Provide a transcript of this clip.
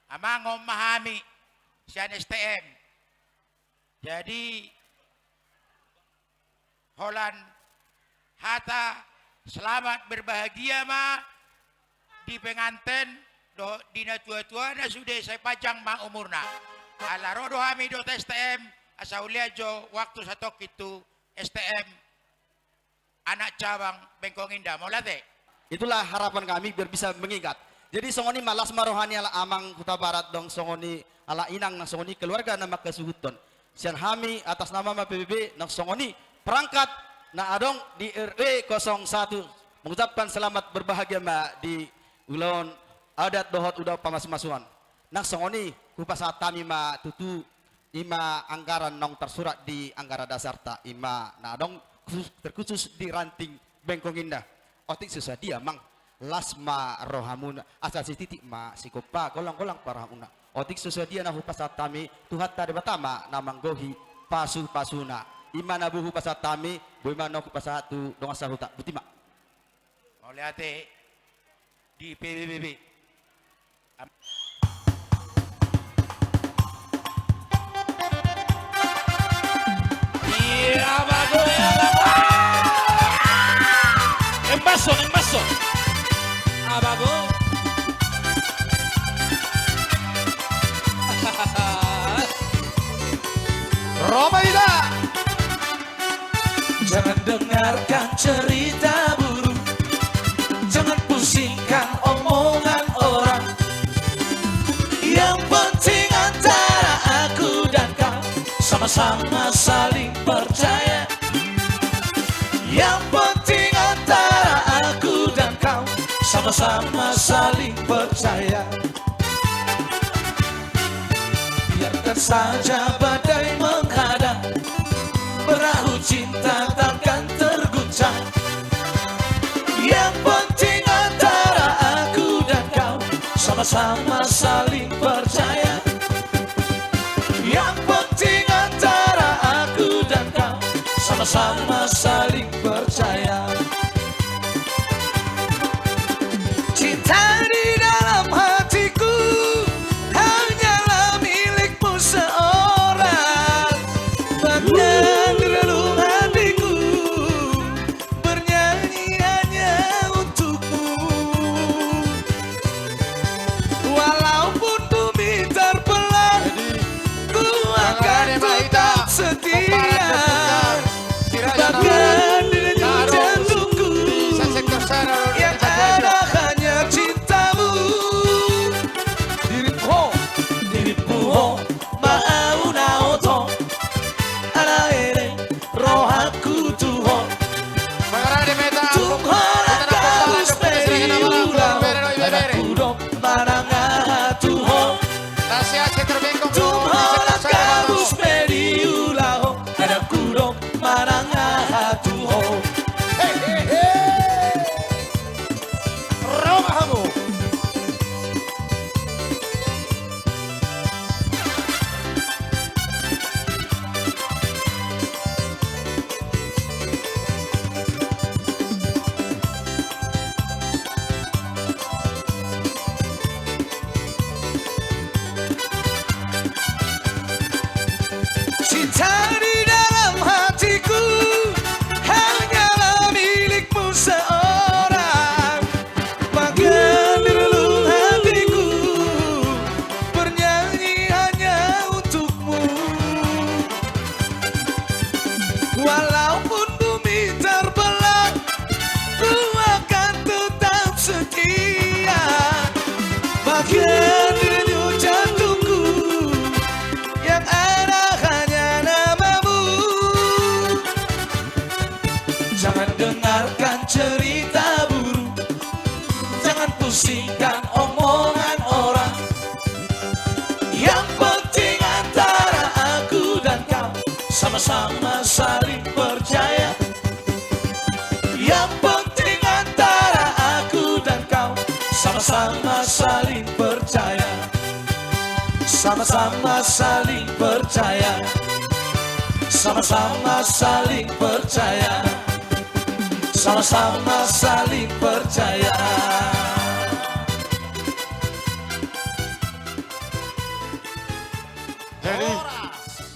Amang memahami sian STM. Jadi Holland Hatta selamat berbahagia ma di pengantin dina tua-tua na sudah saya pajang ma umurna. Ala rodo hami dot STM asaulia jo waktu satu itu STM anak cabang Bengkong Indah mau late. Itulah harapan kami biar bisa mengingat. Jadi songoni malas marohani ala amang Kuta Barat dong songoni ala inang nang songoni keluarga nama kesuhuton. Sian hami atas nama ma PBB nang songoni perangkat na adong di RW 01 mengucapkan selamat berbahagia ma di ulon adat dohot udah pamas-masuan. Nang songoni kupasatami ma tutu ima anggaran nong tersurat di anggara dasar ta ima na adong terkhusus di ranting Bengkong Indah. Otik susah dia mang lasma rohamuna asasi titik ma sikopa kolang-kolang parahuna. Otik susah dia na hupasatami tuhat tadi batama namang gohi pasu-pasuna. Imana buhu pasatami buimana ku pasatu dong asahuta butima. Mau lihat di PBB. Iya bagus ya. Embaso. Abago. Romaida. Jangan dengarkan cerita buruk, jangan pusingkan omongan orang. Yang penting antara aku dan kau sama-sama saling percaya. Yang penting antara aku dan kau sama-sama saling percaya. Biarkan saja badai menghadang, perahu cinta takkan terguncang. Yang penting antara aku dan kau sama-sama saling percaya. Yang penting antara aku dan kau sama-sama saling percaya. Cinta di dalam hatiku hanyalah milikmu seorang. Bahkan relung hatiku bernyanyi hanya untukmu. Walaupun bumi terbelah, ku akan tetap setia. Bahkan di denyut jantungku yang ada hanya cintamu. Dirimu mau naoto alaere rohaku tuho tumhora kabus periulau adakudok mananga tuho tumhora kabus periulau adakudok mananga tuho. Romahamu. Cinta di dalam hatiku hanyalah milikmu seorang. Bahkan di relung hatiku bernyanyi hanya untukmu. Walaupun bumi terbelah, ku akan tetap setia. Bahkan di denyut jantungku yang ada hanya namamu. Jangan dengarkan cerita buruk, jangan pusingkan omongan orang. Yang penting antara aku dan kau sama-sama saling percaya. Yang penting antara aku dan kau sama-sama saling percaya. Sama-sama saling percaya. Sama-sama saling percaya. Sama-sama saling percaya. Jadi Horas.